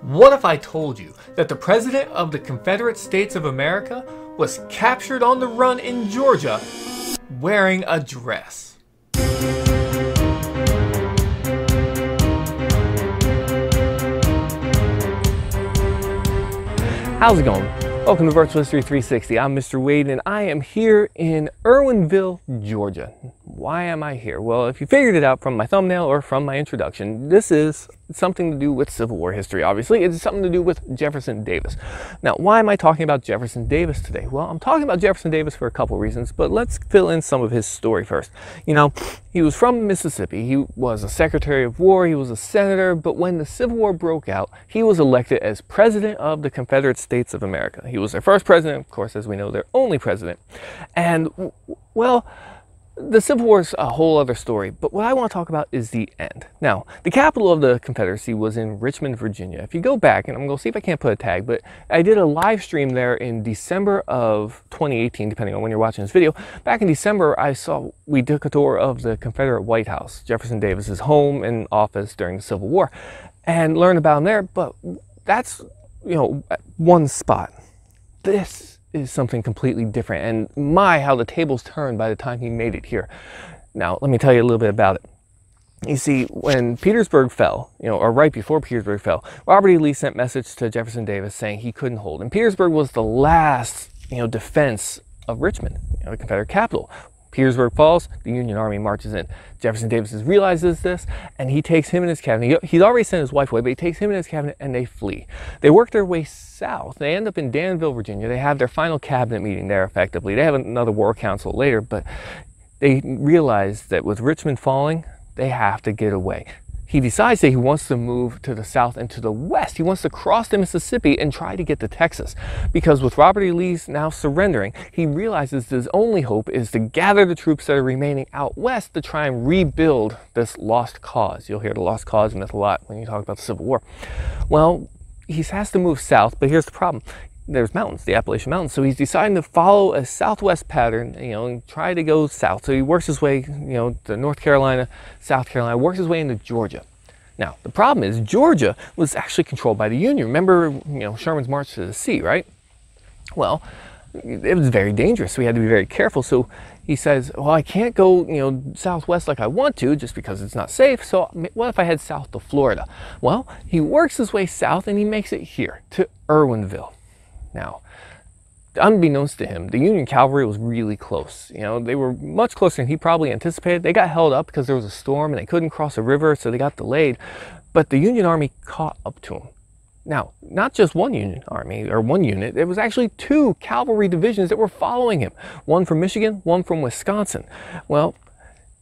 What if I told you that the President of the Confederate States of America was captured on the run in Georgia wearing a dress? How's it going? Welcome to Virtual History 360. I'm Mr. Wade and I am here in Irwinville, Georgia. Why am I here? Well, if you figured it out from my thumbnail or from my introduction, this is something to do with Civil War history, obviously. It's something to do with Jefferson Davis. Now, why am I talking about Jefferson Davis today? Well, I'm talking about Jefferson Davis for a couple reasons, but let's fill in some of his story first. You know, he was from Mississippi. He was a Secretary of War. He was a senator, but when the Civil War broke out, he was elected as President of the Confederate States of America. He was their first president, of course, as we know, their only president. And, well, the Civil War is a whole other story, but what I want to talk about is the end. Now, the capital of the Confederacy was in Richmond, Virginia. If you go back, and I'm going to see if I can't put a tag, but I did a live stream there in December of 2018, depending on when you're watching this video. Back in December, we took a tour of the Confederate White House, Jefferson Davis's home and office during the Civil War, and learned about him there, but that's, you know, one spot. This is something completely different, and how the tables turned by the time he made it here. Now, let me tell you a little bit about it. You see, when Petersburg fell, or right before Petersburg fell, Robert E. Lee sent message to Jefferson Davis saying he couldn't hold. And Petersburg was the last, defense of Richmond, the Confederate capital. Petersburg falls, the Union Army marches in. Jefferson Davis realizes this, and he takes him and his cabinet. He'd already sent his wife away, but he takes him and his cabinet, and they flee. They work their way south. They end up in Danville, Virginia. They have their final cabinet meeting there, effectively. They have another war council later, but they realize that with Richmond falling, they have to get away. He decides that he wants to move to the south and to the west. He wants to cross the Mississippi and try to get to Texas. Because with Robert E. Lee now surrendering, he realizes his only hope is to gather the troops that are remaining out west to try and rebuild this lost cause. You'll hear the lost cause myth a lot when you talk about the Civil War. Well, he has to move south, but here's the problem. There's mountains, the Appalachian Mountains, so he's deciding to follow a southwest pattern, and try to go south. So he works his way, to North Carolina, South Carolina, works his way into Georgia. Now, the problem is Georgia was actually controlled by the Union. Remember, Sherman's March to the Sea, right? Well, it was very dangerous, so he had to be very careful. So he says, well, I can't go, southwest like I want to just because it's not safe. So what if I head south to Florida? Well, he works his way south and he makes it here to Irwinville. Now, unbeknownst to him, the Union cavalry was really close. They were much closer than he probably anticipated. They got held up because there was a storm and they couldn't cross a river, so they got delayed. But the Union Army caught up to him. Now, not just one Union Army or one unit, there was actually two cavalry divisions that were following him. One from Michigan, one from Wisconsin. Well,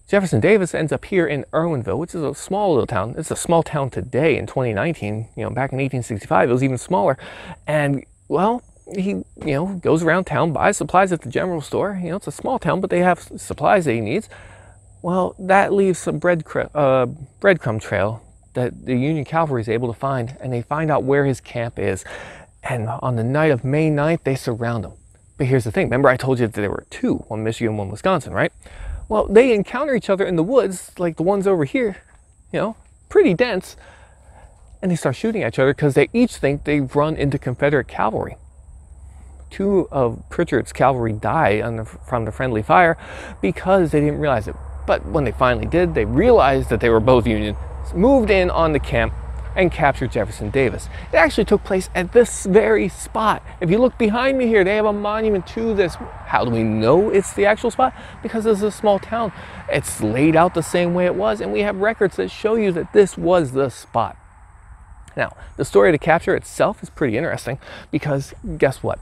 Jefferson Davis ends up here in Irwinville, which is a small little town. It's a small town today in 2019. Back in 1865, it was even smaller. And well, he, goes around town, buys supplies at the general store. It's a small town, but they have supplies that he needs. Well, that leaves some breadcrumb trail that the Union cavalry is able to find, and they find out where his camp is. And on the night of May 9th, they surround him. But here's the thing. Remember I told you that there were two, one Michigan, one Wisconsin, right? Well, they encounter each other in the woods, like the ones over here, pretty dense. And they start shooting at each other because they each think they've run into Confederate cavalry. Two of Pritchard's cavalry die from the friendly fire because they didn't realize it. But when they finally did, they realized that they were both Union, moved in on the camp, and captured Jefferson Davis. It actually took place at this very spot. If you look behind me here, they have a monument to this. How do we know it's the actual spot? Because this is a small town. It's laid out the same way it was, and we have records that show you that this was the spot. Now, the story of the capture itself is pretty interesting because guess what?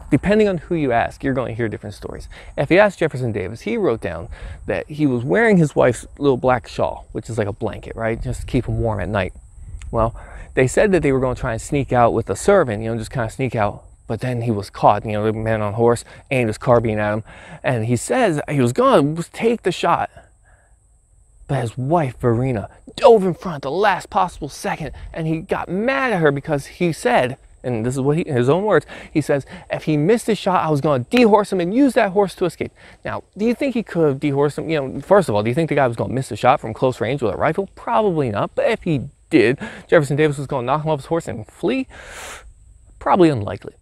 Depending on who you ask, you're going to hear different stories. If you ask Jefferson Davis, he wrote down that he was wearing his wife's little black shawl, which is like a blanket, right? Just to keep him warm at night. Well, they said that they were going to try and sneak out with a servant, just kind of sneak out. But then he was caught, the man on horse, aimed his carbine at him. And he says he was going to take the shot. But his wife, Verena, dove in front the last possible second, and he got mad at her because he said, and this is what his own words, he says, if he missed his shot, I was going to dehorse him and use that horse to escape. Now, do you think he could have dehorsed him? First of all, do you think the guy was going to miss the shot from close range with a rifle? Probably not. But if he did. Jefferson Davis was going to knock him off his horse and flee? Probably unlikely.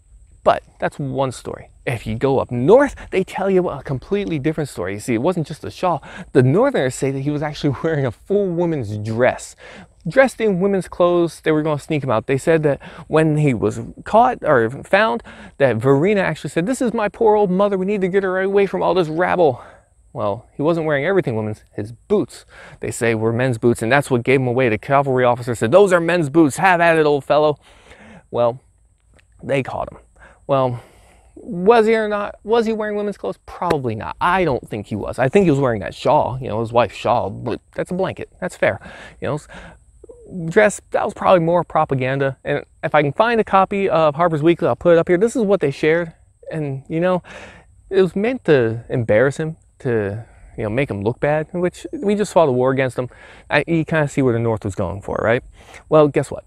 But that's one story. If you go up north, they tell you a completely different story. You see, it wasn't just a shawl. The Northerners say that he was actually wearing a full woman's dress. Dressed in women's clothes, they were going to sneak him out. They said that when he was caught or found, that Verena actually said, "This is my poor old mother. We need to get her away from all this rabble." Well, he wasn't wearing everything women's. His boots, they say, were men's boots, and that's what gave him away. The cavalry officer said, "Those are men's boots. Have at it, old fellow." Well, they caught him. Well, was he or not? Was he wearing women's clothes? Probably not. I don't think he was. I think he was wearing that shawl, you know, his wife's shawl, but that's a blanket. That's fair. You know, dress, that was probably more propaganda. And if I can find a copy of Harper's Weekly, I'll put it up here. This is what they shared. And, you know, it was meant to embarrass him, to, you know, make him look bad, which we just fought a war against him. You kind of see where the North was going for, right? Well, guess what?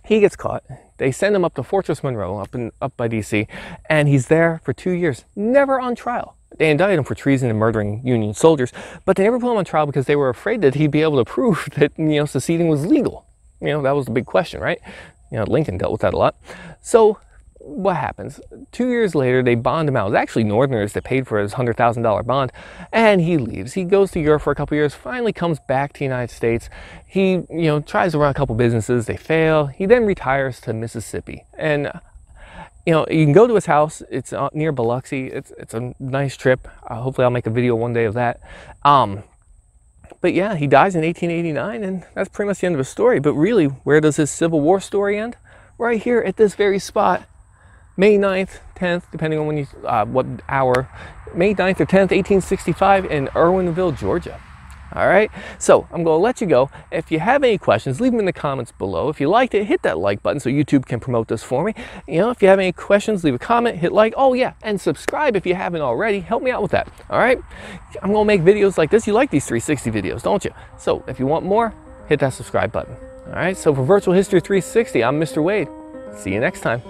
He gets caught. They send him up to Fortress Monroe up by DC, and he's there for 2 years, never on trial. They indicted him for treason and murdering Union soldiers, but they never put him on trial because they were afraid that he'd be able to prove that, you know, seceding was legal. You know, that was the big question, right? You know, Lincoln dealt with that a lot. So what happens? 2 years later, they bond him out. It was actually Northerners that paid for his $100,000 bond, and he leaves. He goes to Europe for a couple years, finally comes back to the United States. He, you know, tries to run a couple businesses. They fail. He then retires to Mississippi, and you know, you can go to his house. It's near Biloxi. It's a nice trip. Hopefully, I'll make a video one day of that. But yeah, he dies in 1889, and that's pretty much the end of his story. But really, where does his Civil War story end? Right here at this very spot. May 9th, 10th, depending on when you, what hour, May 9th or 10th, 1865 in Irwinville, Georgia. All right, so I'm going to let you go. If you have any questions, leave them in the comments below. If you liked it, hit that like button so YouTube can promote this for me. You know, if you have any questions, leave a comment, hit like. Oh yeah, and subscribe if you haven't already. Help me out with that. All right, I'm going to make videos like this. You like these 360 videos, don't you? So if you want more, hit that subscribe button. All right, so for Virtual History 360, I'm Mr. Wade. See you next time.